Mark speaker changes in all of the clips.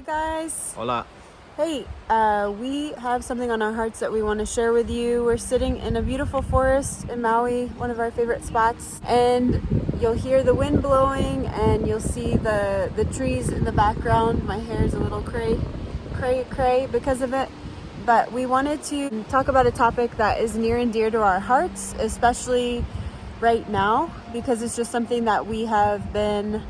Speaker 1: Hey guys.
Speaker 2: Hola.
Speaker 1: Hey, we have something on our hearts that we want to share with you. We're sitting in a beautiful forest in Maui, one of our favorite spots, and you'll hear the wind blowing and you'll see the trees in the background. My hair is a little cray because of it. But we wanted to talk about a topic that is near and dear to our hearts, especially right now, because it's just something that we have been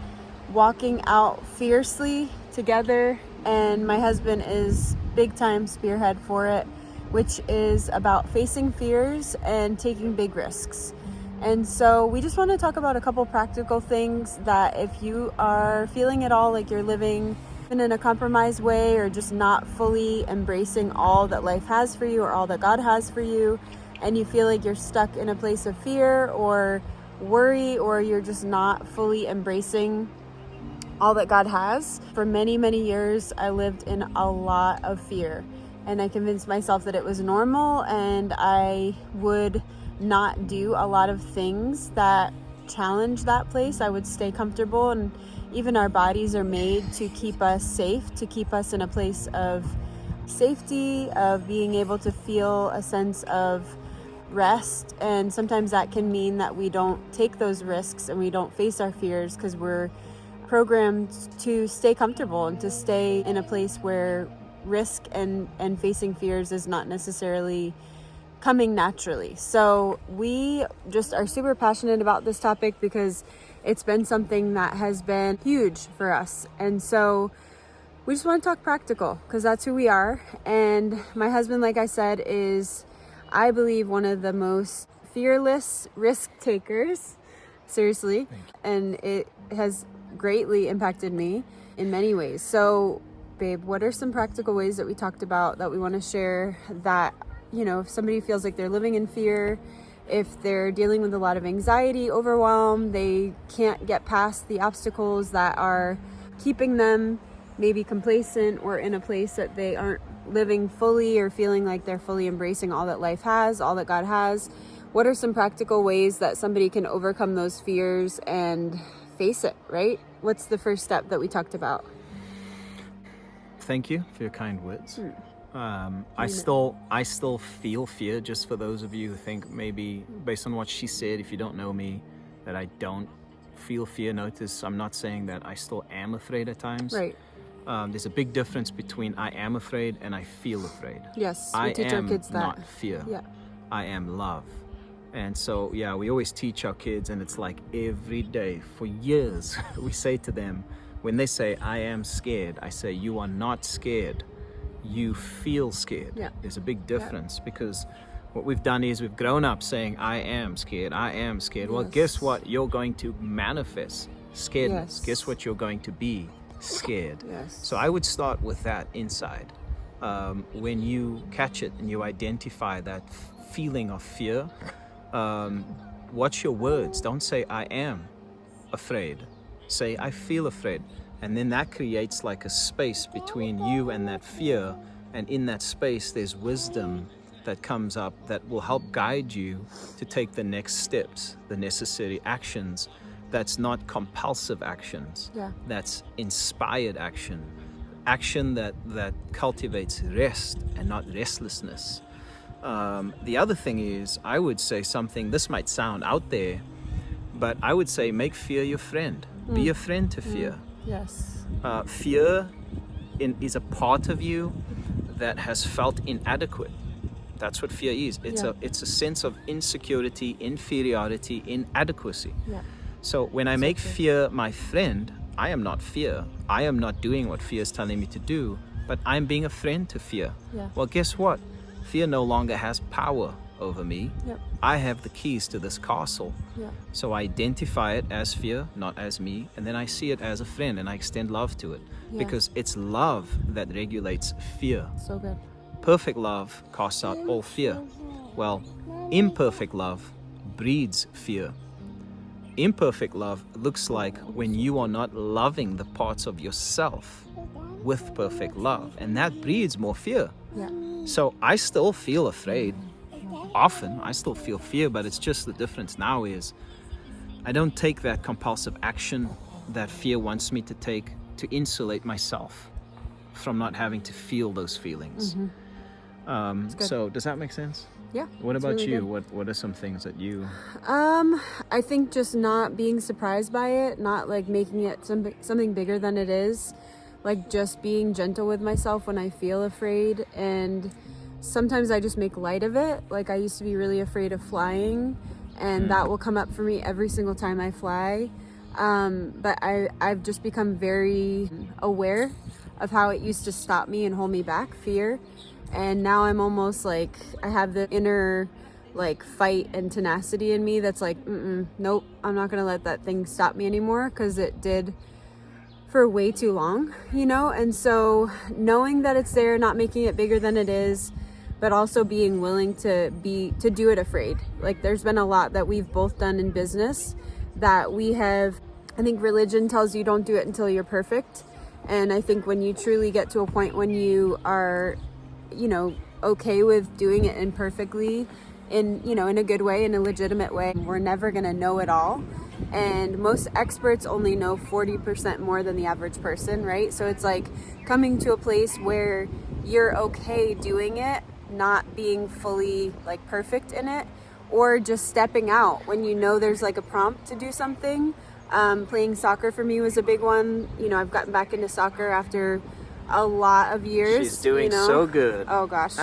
Speaker 1: walking out fiercely together, and my husband is big time spearhead for it, which is about facing fears and taking big risks. And so we just want to talk about a couple practical things that if you are feeling at all like you're living in a compromised way or just not fully embracing all that life has for you or all that God has for you, and you feel like you're stuck in a place of fear or worry, or you're just not fully embracing all that God has. For many, many years, I lived in a lot of fear, and I convinced myself that it was normal, and I would not do a lot of things that challenge that place. I would stay comfortable, and even our bodies are made to keep us safe, to keep us in a place of safety, of being able to feel a sense of rest. And sometimes that can mean that we don't take those risks and we don't face our fears because we're programmed to stay comfortable and to stay in a place where risk and facing fears is not necessarily coming naturally. So we just are super passionate about this topic because it's been something that has been huge for us. And so we just want to talk practical because that's who we are. And my husband, like I said, is, I believe, one of the most fearless risk takers. Seriously. And it has greatly impacted me in many ways. So, babe, what are some practical ways that we talked about that we want to share that, you know, if somebody feels like they're living in fear, if they're dealing with a lot of anxiety, overwhelm, they can't get past the obstacles that are keeping them maybe complacent or in a place that they aren't living fully or feeling like they're fully embracing all that life has, all that God has. What are some practical ways that somebody can overcome those fears and face it, right? What's the first step that we talked about?
Speaker 2: Thank you for your kind words. I still feel fear, just for those of you who think maybe based on what she said, if you don't know me, that I don't feel fear. Notice I'm not saying that I still am afraid at times.
Speaker 1: Right.
Speaker 2: There's a big difference between I am afraid and I feel afraid.
Speaker 1: Yes, we teach our kids that.
Speaker 2: I am not fear.
Speaker 1: Yeah.
Speaker 2: I am love. And so, yeah, we always teach our kids, and it's like every day for years, we say to them, when they say, I am scared, I say, you are not scared. You feel scared.
Speaker 1: Yeah.
Speaker 2: There's a big difference because what we've done is we've grown up saying, I am scared, I am scared. Well, guess what? You're going to manifest scaredness.
Speaker 1: Yes.
Speaker 2: Guess what you're going to be? Scared.
Speaker 1: Yes.
Speaker 2: So I would start with that inside. When you catch it and you identify that feeling of fear, watch your words. Don't say I am afraid. Say I feel afraid. And then that creates like a space between you and that fear. And in that space, there's wisdom that comes up that will help guide you to take the next steps, the necessary actions. That's not compulsive actions.
Speaker 1: Yeah.
Speaker 2: That's inspired action. Action that cultivates rest and not restlessness. The other thing is, I would say something, this might sound out there, but I would say make fear your friend. Be a friend to fear.
Speaker 1: Yes.
Speaker 2: Fear is a part of you that has felt inadequate. That's what fear is. It's a sense of insecurity, inferiority, inadequacy.
Speaker 1: Yeah.
Speaker 2: So when I make fear my friend, I am not fear. I am not doing what fear is telling me to do, but I'm being a friend to fear.
Speaker 1: Yeah.
Speaker 2: Well, guess what? Fear no longer has power over me.
Speaker 1: Yep.
Speaker 2: I have the keys to this castle.
Speaker 1: Yeah.
Speaker 2: So I identify it as fear, not as me, and then I see it as a friend and I extend love to it.
Speaker 1: Yeah.
Speaker 2: Because it's love that regulates fear.
Speaker 1: So good.
Speaker 2: Perfect love casts out all fear. Well, imperfect love breeds fear. Imperfect love looks like when you are not loving the parts of yourself with perfect love, and that breeds more fear.
Speaker 1: Yeah.
Speaker 2: So I still feel afraid. Often I still feel fear, but it's just the difference now is I don't take that compulsive action that fear wants me to take to insulate myself. from not having to feel those feelings.
Speaker 1: Good.
Speaker 2: So does that make sense?
Speaker 1: Yeah.
Speaker 2: What
Speaker 1: it's
Speaker 2: about
Speaker 1: really
Speaker 2: you?
Speaker 1: good.
Speaker 2: What are some things that you...
Speaker 1: I think just not being surprised by it, not like making it something bigger than it is, like just being gentle with myself when I feel afraid. And sometimes I just make light of it. Like I used to be really afraid of flying, and that will come up for me every single time I fly. But I've just become very aware of how it used to stop me and hold me back, fear. And now I'm almost like, I have the inner like fight and tenacity in me that's like, nope, I'm not gonna let that thing stop me anymore, because it did for way too long, you know? And so knowing that it's there, not making it bigger than it is, but also being willing to do it afraid. Like there's been a lot that we've both done in business that we have, I think religion tells you don't do it until you're perfect. And I think when you truly get to a point when you are, you know, okay with doing it imperfectly, in, you know, in a good way, in a legitimate way, we're never gonna know it all. And most experts only know 40% more than the average person, right? So it's like coming to a place where you're okay doing it, not being fully like perfect in it, or just stepping out when you know there's like a prompt to do something. Playing soccer for me was a big one. You know, I've gotten back into soccer after a lot of years.
Speaker 2: She's doing,
Speaker 1: you know?
Speaker 2: so good.
Speaker 1: Oh gosh,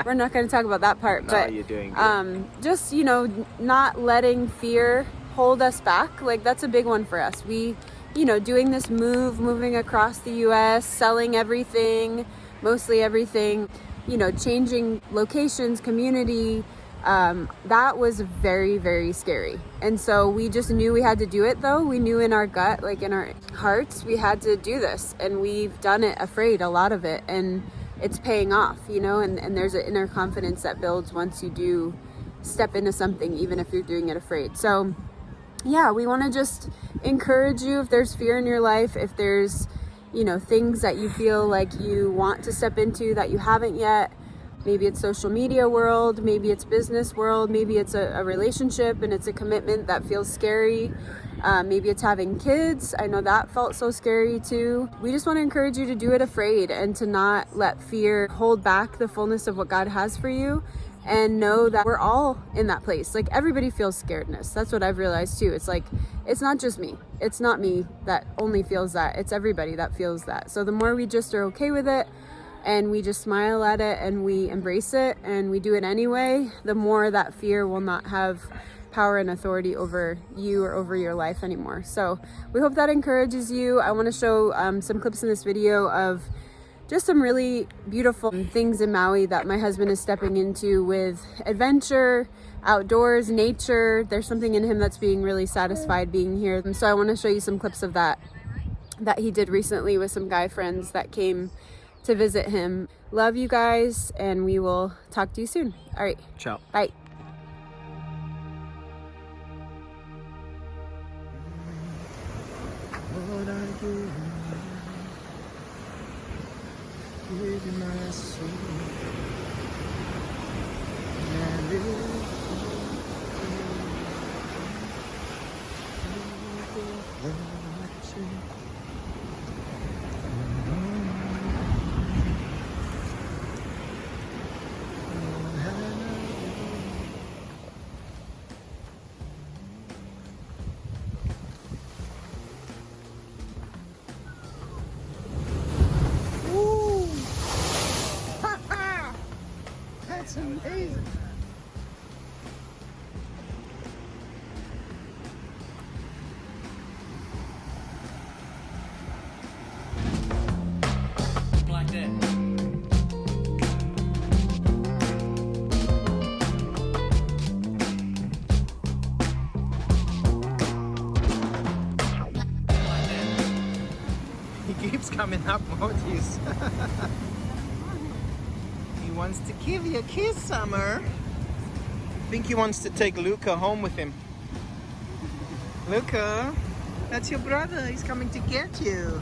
Speaker 1: we're not going to talk about that part.
Speaker 2: No,
Speaker 1: but
Speaker 2: you're doing good.
Speaker 1: just, you know, not letting fear hold us back. Like that's a big one for us. We, you know, doing this moving across the US, selling everything, mostly everything, you know, changing locations, community. That was very, very scary. And so we just knew we had to do it though. We knew in our gut, like in our hearts, we had to do this, and we've done it afraid, a lot of it, and it's paying off, you know, and there's an inner confidence that builds once you do step into something, even if you're doing it afraid. So yeah, we want to just encourage you, if there's fear in your life, if there's, you know, things that you feel like you want to step into that you haven't yet. Maybe it's social media world, maybe it's business world, maybe it's a relationship and it's a commitment that feels scary. Maybe it's having kids. I know that felt so scary too. We just want to encourage you to do it afraid and to not let fear hold back the fullness of what God has for you, and know that we're all in that place. Like everybody feels scaredness. That's what I've realized too. It's like, it's not just me. It's not me that only feels that. It's everybody that feels that. So the more we just are okay with it, and we just smile at it and we embrace it and we do it anyway, the more that fear will not have power and authority over you or over your life anymore. So we hope that encourages you. I want to show some clips in this video of just some really beautiful things in Maui that my husband is stepping into with adventure, outdoors, nature. There's something in him that's being really satisfied being here. So I want to show you some clips of that he did recently with some guy friends that came to visit him. Love you guys, and we will talk to you soon. All right.
Speaker 2: Ciao.
Speaker 1: Bye.
Speaker 2: What are you with my soul? That's amazing.
Speaker 3: Like that.
Speaker 2: He keeps coming up, Mortis. He wants to give you a kiss, Summer. I think he wants to take Luca home with him. Luca, that's your brother. He's coming to get you.